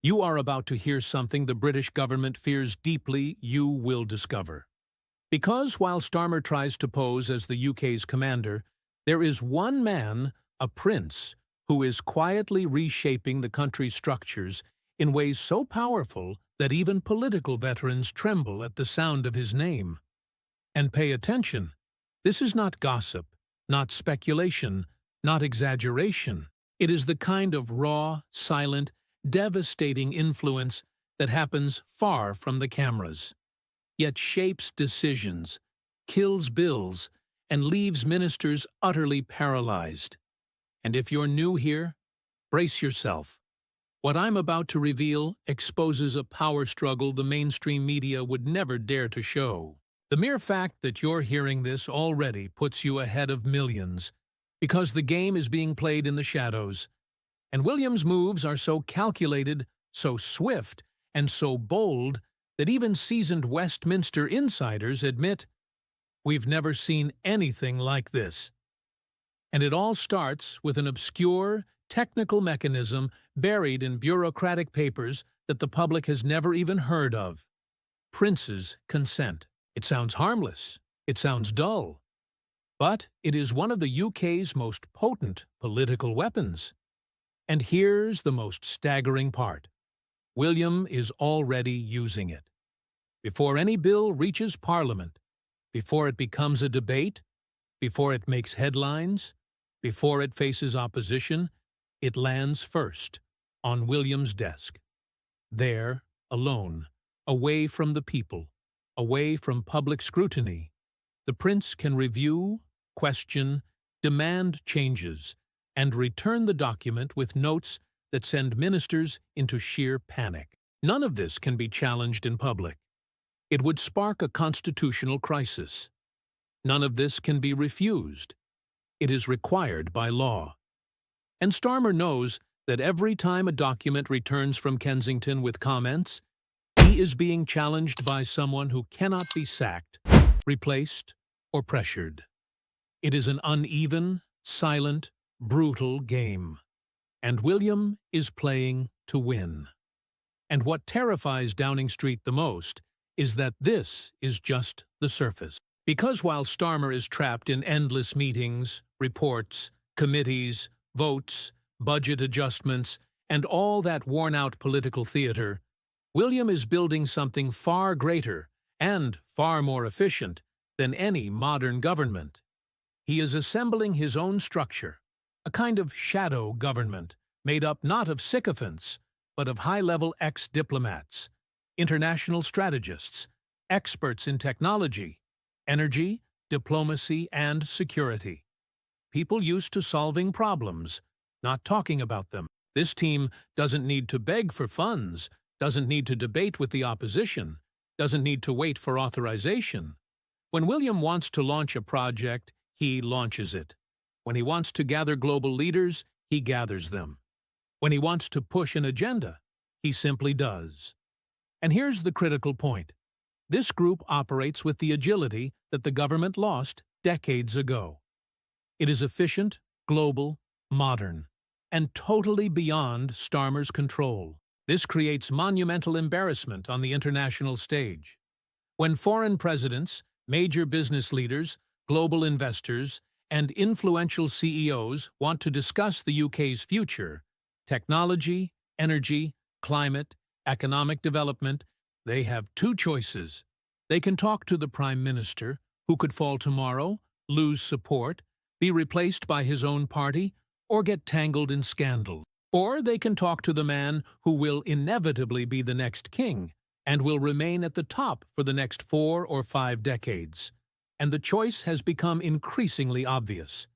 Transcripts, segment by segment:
You are about to hear something the British government fears deeply you will discover. Because while Starmer tries to pose as the UK's commander, there is one man, a prince, who is quietly reshaping the country's structures in ways so powerful that even political veterans tremble at the sound of his name. And pay attention, this is not gossip, not speculation, not exaggeration. It is the kind of raw, silent, devastating influence that happens far from the cameras, yet shapes decisions, kills bills, and leaves ministers utterly paralyzed. And if you're new here, brace yourself. What I'm about to reveal exposes a power struggle the mainstream media would never dare to show. The mere fact that you're hearing this already puts you ahead of millions, because the game is being played in the shadows. And William's moves are so calculated, so swift, and so bold that even seasoned Westminster insiders admit, "We've never seen anything like this." And it all starts with an obscure, technical mechanism buried in bureaucratic papers that the public has never even heard of. Prince's consent. It sounds harmless. It sounds dull. But it is one of the UK's most potent political weapons. And here's the most staggering part. William is already using it. Before any bill reaches Parliament, before it becomes a debate, before it makes headlines, before it faces opposition, it lands first, on William's desk. There, alone, away from the people, away from public scrutiny, the prince can review, question, demand changes, and return the document with notes that send ministers into sheer panic. None of this can be challenged in public. It would spark a constitutional crisis. None of this can be refused. It is required by law. And Starmer knows that every time a document returns from Kensington with comments, he is being challenged by someone who cannot be sacked, replaced, or pressured. It is an uneven, silent, brutal game. And William is playing to win. And what terrifies Downing Street the most is that this is just the surface. Because while Starmer is trapped in endless meetings, reports, committees, votes, budget adjustments, and all that worn-out political theater, William is building something far greater and far more efficient than any modern government. He is assembling his own structure, a kind of shadow government made up not of sycophants, but of high-level ex-diplomats, international strategists, experts in technology, energy, diplomacy, and security. People used to solving problems, not talking about them. This team doesn't need to beg for funds, doesn't need to debate with the opposition, doesn't need to wait for authorization. When William wants to launch a project, he launches it. When he wants to gather global leaders, he gathers them. When he wants to push an agenda, he simply does. And here's the critical point. This group operates with the agility that the government lost decades ago. It is efficient, global, modern, and totally beyond Starmer's control. This creates monumental embarrassment on the international stage. When foreign presidents, major business leaders, global investors, and influential CEOs want to discuss the UK's future, technology, energy, climate, economic development, they have two choices. They can talk to the Prime Minister, who could fall tomorrow, lose support, be replaced by his own party, or get tangled in scandals. Or they can talk to the man who will inevitably be the next king and will remain at the top for the next 4 or 5 decades. And the choice has become increasingly obvious.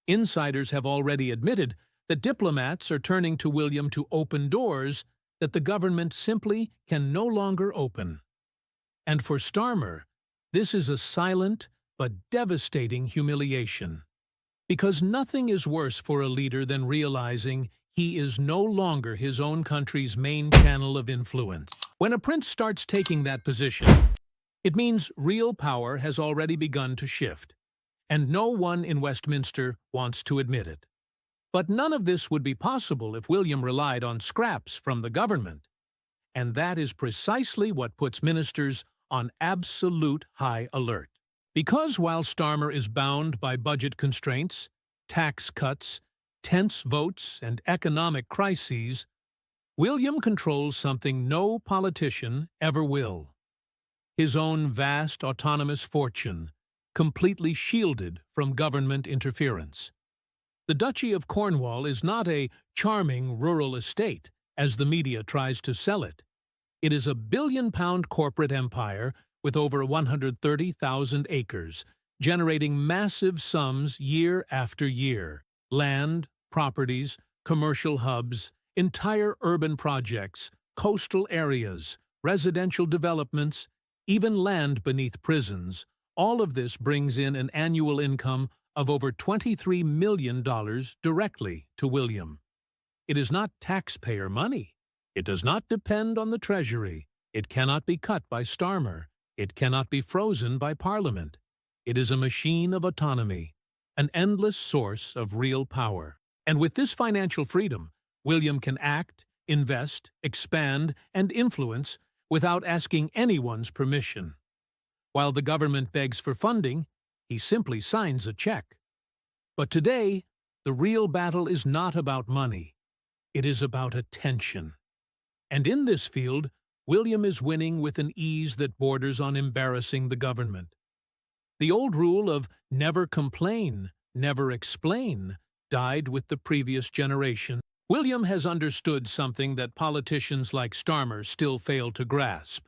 Insiders have already admitted that diplomats are turning to William to open doors that the government simply can no longer open. And for Starmer, this is a silent but devastating humiliation. Because nothing is worse for a leader than realizing he is no longer his own country's main channel of influence. When a prince starts taking that position, it means real power has already begun to shift, and no one in Westminster wants to admit it. But none of this would be possible if William relied on scraps from the government. And that is precisely what puts ministers on absolute high alert. Because while Starmer is bound by budget constraints, tax cuts, tense votes, and economic crises, William controls something no politician ever will: his own vast autonomous fortune, completely shielded from government interference. The Duchy of Cornwall is not a charming rural estate, as the media tries to sell it. It is a billion-pound corporate empire with over 130,000 acres, generating massive sums year after year. Land, properties, commercial hubs, entire urban projects, coastal areas, residential developments, even land beneath prisons. All of this brings in an annual income of over $23 million directly to William. It is not taxpayer money. It does not depend on the Treasury. It cannot be cut by Starmer. It cannot be frozen by Parliament. It is a machine of autonomy, an endless source of real power. And with this financial freedom, William can act, invest, expand, and influence without asking anyone's permission. While the government begs for funding, he simply signs a check. But today, the real battle is not about money. It is about attention. And in this field, William is winning with an ease that borders on embarrassing the government. The old rule of never complain, never explain died with the previous generation. William has understood something that politicians like Starmer still fail to grasp.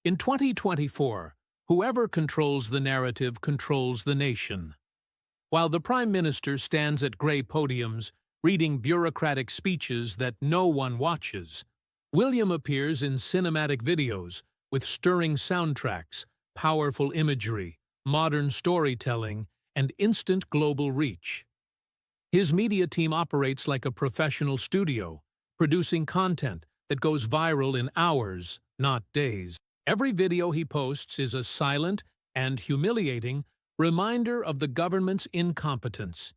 In 2024, whoever controls the narrative controls the nation. While the Prime Minister stands at grey podiums, reading bureaucratic speeches that no one watches, William appears in cinematic videos with stirring soundtracks, powerful imagery, modern storytelling, and instant global reach. His media team operates like a professional studio, producing content that goes viral in hours, not days. Every video he posts is a silent and humiliating reminder of the government's incompetence.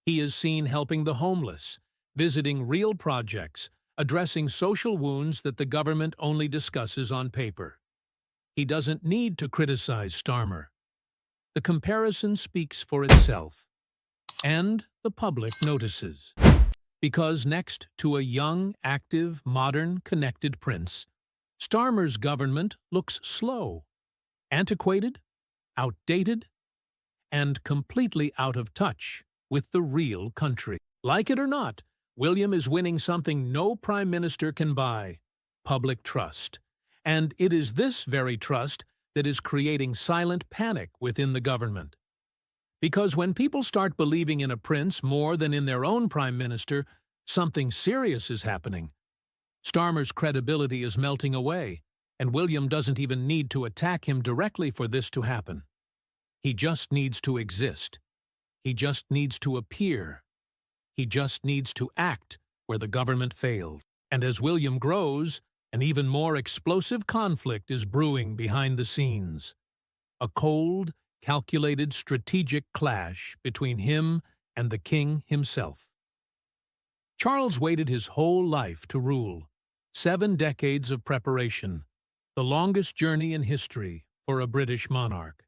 He is seen helping the homeless, visiting real projects, addressing social wounds that the government only discusses on paper. He doesn't need to criticize Starmer. The comparison speaks for itself. And the public notices. Because next to a young, active, modern, connected prince, Starmer's government looks slow, antiquated, outdated, and completely out of touch with the real country. Like it or not, William is winning something no prime minister can buy: public trust. And it is this very trust that is creating silent panic within the government. Because when people start believing in a prince more than in their own prime minister, something serious is happening. Starmer's credibility is melting away, and William doesn't even need to attack him directly for this to happen. He just needs to exist. He just needs to appear. He just needs to act where the government fails. And as William grows, an even more explosive conflict is brewing behind the scenes. A cold, calculated strategic clash between him and the king himself. Charles waited his whole life to rule. 7 decades of preparation, the longest journey in history for a British monarch.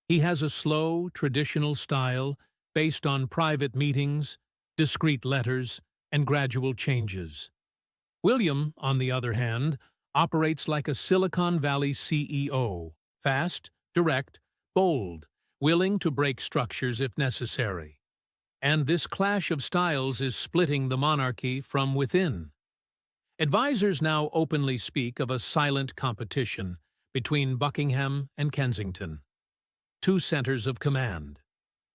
He has a slow, traditional style based on private meetings, discreet letters, and gradual changes. William, on the other hand, operates like a Silicon Valley CEO, fast, direct, bold, willing to break structures if necessary. And this clash of styles is splitting the monarchy from within. Advisors now openly speak of a silent competition between Buckingham and Kensington. 2 centers of command,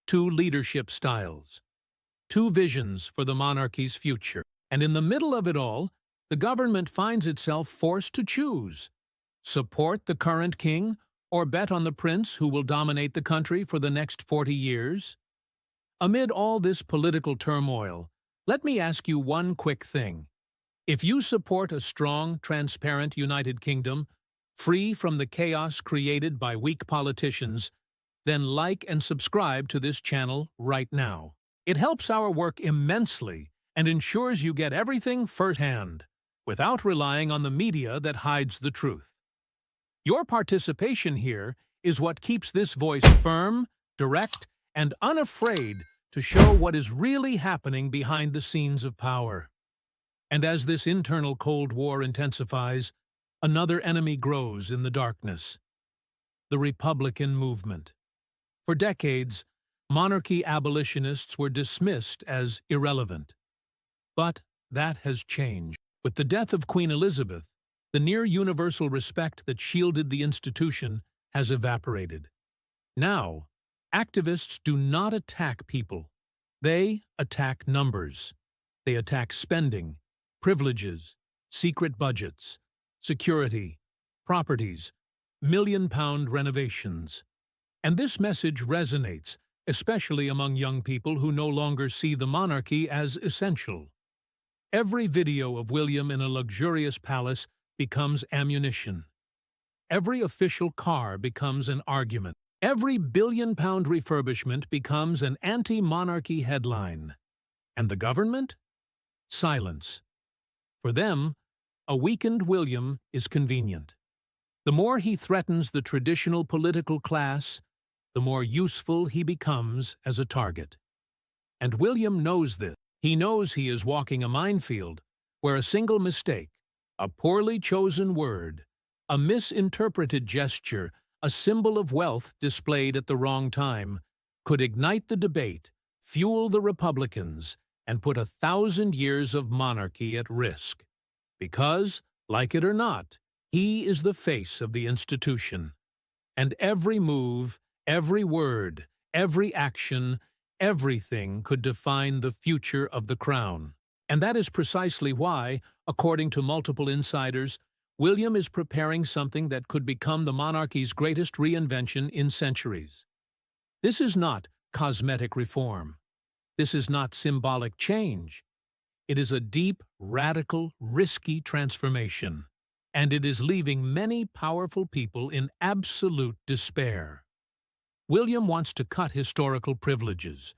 2 leadership styles, 2 visions for the monarchy's future. And in the middle of it all, the government finds itself forced to choose: support the current king or bet on the prince who will dominate the country for the next 40 years? Amid all this political turmoil, let me ask you one quick thing. If you support a strong, transparent United Kingdom, free from the chaos created by weak politicians, then like and subscribe to this channel right now. It helps our work immensely and ensures you get everything firsthand. without relying on the media that hides the truth. Your participation here is what keeps this voice firm, direct, and unafraid to show what is really happening behind the scenes of power. And as this internal Cold War intensifies, another enemy grows in the darkness: the Republican movement. For decades, monarchy abolitionists were dismissed as irrelevant. But that has changed. With the death of Queen Elizabeth, the near-universal respect that shielded the institution has evaporated. Now, activists do not attack people. They attack numbers. They attack spending, privileges, secret budgets, security, properties, million-pound renovations. And this message resonates, especially among young people who no longer see the monarchy as essential. Every video of William in a luxurious palace becomes ammunition. Every official car becomes an argument. Every billion-pound refurbishment becomes an anti-monarchy headline. And the government? Silence. For them, a weakened William is convenient. The more he threatens the traditional political class, the more useful he becomes as a target. And William knows this. He knows he is walking a minefield where a single mistake, a poorly chosen word, a misinterpreted gesture, a symbol of wealth displayed at the wrong time, could ignite the debate, fuel the Republicans, and put 1,000 years of monarchy at risk. Because, like it or not, he is the face of the institution. And every move, every word, every action, everything could define the future of the crown. And that is precisely why, according to multiple insiders, William is preparing something that could become the monarchy's greatest reinvention in centuries. This is not cosmetic reform. This is not symbolic change. It is a deep, radical, risky transformation. And it is leaving many powerful people in absolute despair. William wants to cut historical privileges,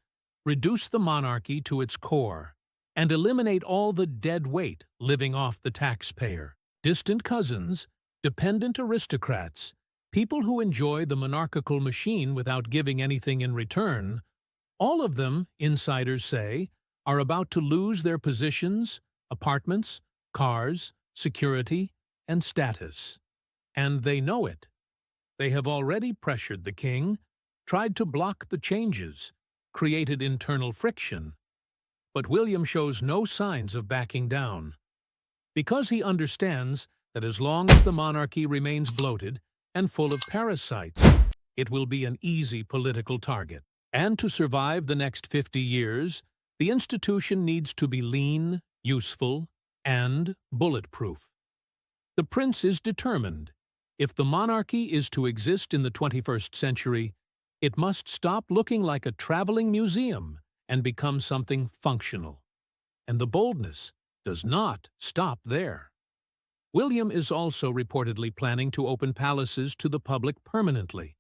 reduce the monarchy to its core, and eliminate all the dead weight living off the taxpayer. Distant cousins, dependent aristocrats, people who enjoy the monarchical machine without giving anything in return, all of them, insiders say, are about to lose their positions, apartments, cars, security, and status. And they know it. They have already pressured the king, tried to block the changes, created internal friction. But William shows no signs of backing down. Because he understands that as long as the monarchy remains bloated and full of parasites, it will be an easy political target. And to survive the next 50 years, the institution needs to be lean, useful, and bulletproof. The prince is determined. If the monarchy is to exist in the 21st century, it must stop looking like a traveling museum and become something functional. And the boldness does not stop there. William is also reportedly planning to open palaces to the public permanently,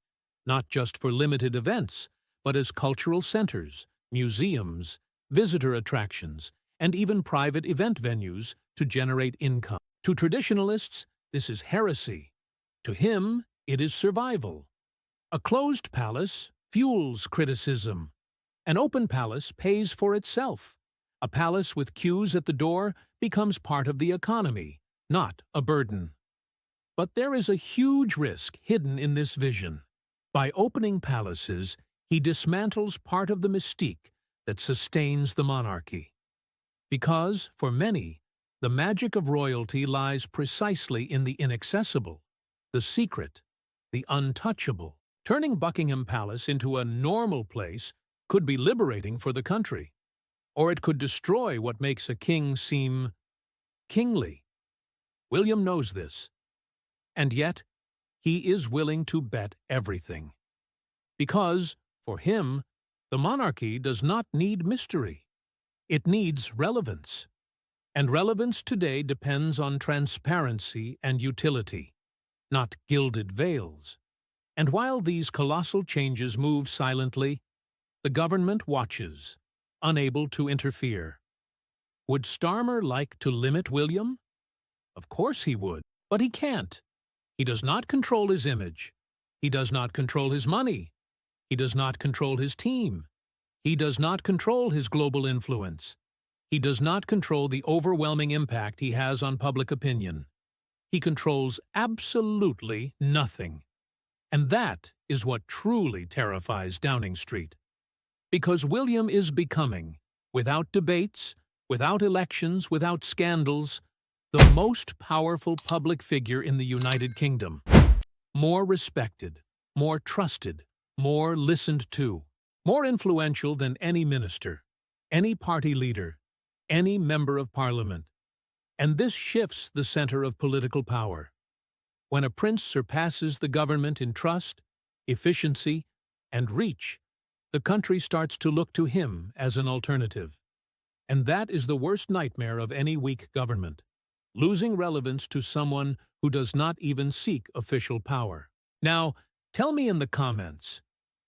not just for limited events, but as cultural centers, museums, visitor attractions, and even private event venues to generate income. To traditionalists, this is heresy. To him, it is survival. A closed palace fuels criticism. An open palace pays for itself. A palace with queues at the door becomes part of the economy, not a burden. But there is a huge risk hidden in this vision. By opening palaces, he dismantles part of the mystique that sustains the monarchy. Because, for many, the magic of royalty lies precisely in the inaccessible, the secret, the untouchable. Turning Buckingham Palace into a normal place could be liberating for the country, or it could destroy what makes a king seem kingly. William knows this, and yet he is willing to bet everything. Because, for him, the monarchy does not need mystery. It needs relevance. And relevance today depends on transparency and utility, not gilded veils. And while these colossal changes move silently, the government watches, unable to interfere. Would Starmer like to limit William? Of course he would, but he can't. He does not control his image. He does not control his money. He does not control his team. He does not control his global influence. He does not control the overwhelming impact he has on public opinion. He controls absolutely nothing. And that is what truly terrifies Downing Street. Because William is becoming, without debates, without elections, without scandals, the most powerful public figure in the United Kingdom. More respected, more trusted, more listened to, more influential than any minister, any party leader, any member of parliament. And this shifts the center of political power. When a prince surpasses the government in trust, efficiency, and reach, the country starts to look to him as an alternative. And that is the worst nightmare of any weak government, losing relevance to someone who does not even seek official power. Now, tell me in the comments,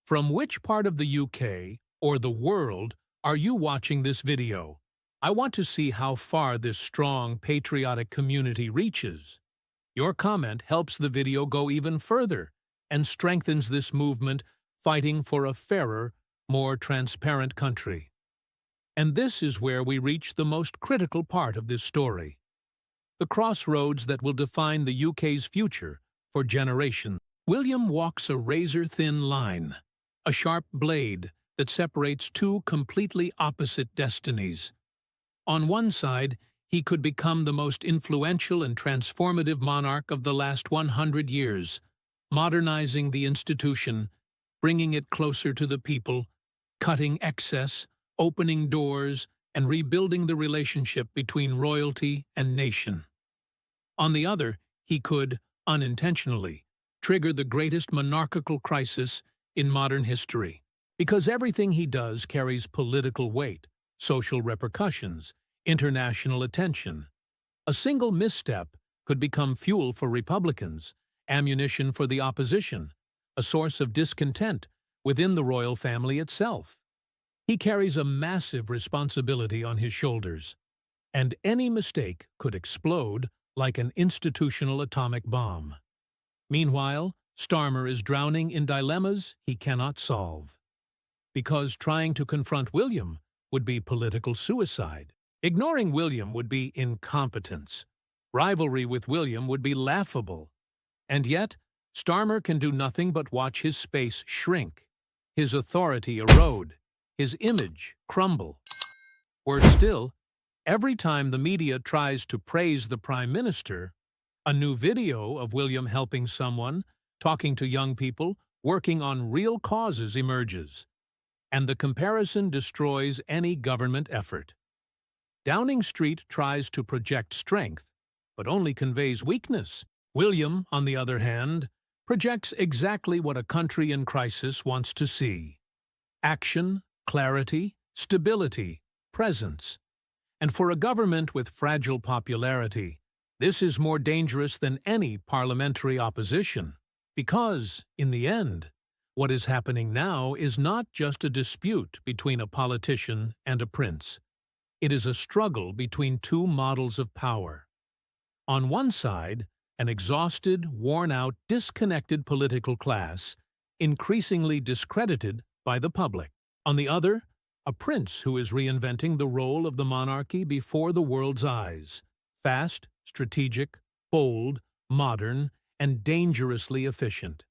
from which part of the UK or the world are you watching this video? I want to see how far this strong, patriotic community reaches. Your comment helps the video go even further and strengthens this movement fighting for a fairer, more transparent country. And this is where we reach the most critical part of this story. The crossroads that will define the UK's future for generations. William walks a razor-thin line, a sharp blade that separates two completely opposite destinies. On one side, he could become the most influential and transformative monarch of the last 100 years, modernizing the institution, bringing it closer to the people, cutting excess, opening doors, and rebuilding the relationship between royalty and nation. On the other, he could, unintentionally, trigger the greatest monarchical crisis in modern history, because everything he does carries political weight, social repercussions, international attention. A single misstep could become fuel for Republicans, ammunition for the opposition, a source of discontent within the royal family itself. He carries a massive responsibility on his shoulders, and any mistake could explode like an institutional atomic bomb. Meanwhile, Starmer is drowning in dilemmas he cannot solve. Because trying to confront William would be political suicide. Ignoring William would be incompetence. Rivalry with William would be laughable. And yet, Starmer can do nothing but watch his space shrink, his authority erode, his image crumble. Worse still, every time the media tries to praise the Prime Minister, a new video of William helping someone, talking to young people, working on real causes emerges. And the comparison destroys any government effort. Downing Street tries to project strength, but only conveys weakness. William, on the other hand, projects exactly what a country in crisis wants to see: action, clarity, stability, presence. And for a government with fragile popularity, this is more dangerous than any parliamentary opposition, because, in the end, what is happening now is not just a dispute between a politician and a prince. It is a struggle between two models of power. On one side, an exhausted, worn-out, disconnected political class, increasingly discredited by the public. On the other, a prince who is reinventing the role of the monarchy before the world's eyes. Fast, strategic, bold, modern, and dangerously efficient.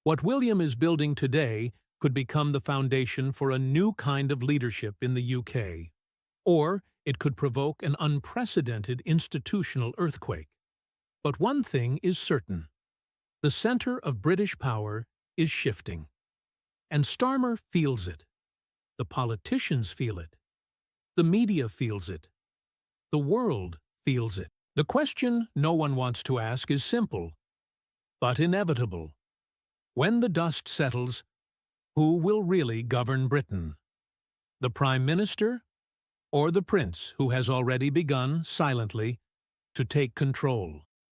What William is building today could become the foundation for a new kind of leadership in the UK. Or it could provoke an unprecedented institutional earthquake. But one thing is certain. The center of British power is shifting. And Starmer feels it. The politicians feel it. The media feels it. The world feels it. The question no one wants to ask is simple, but inevitable. When the dust settles, who will really govern Britain? The Prime Minister? Or the prince who has already begun, silently, to take control?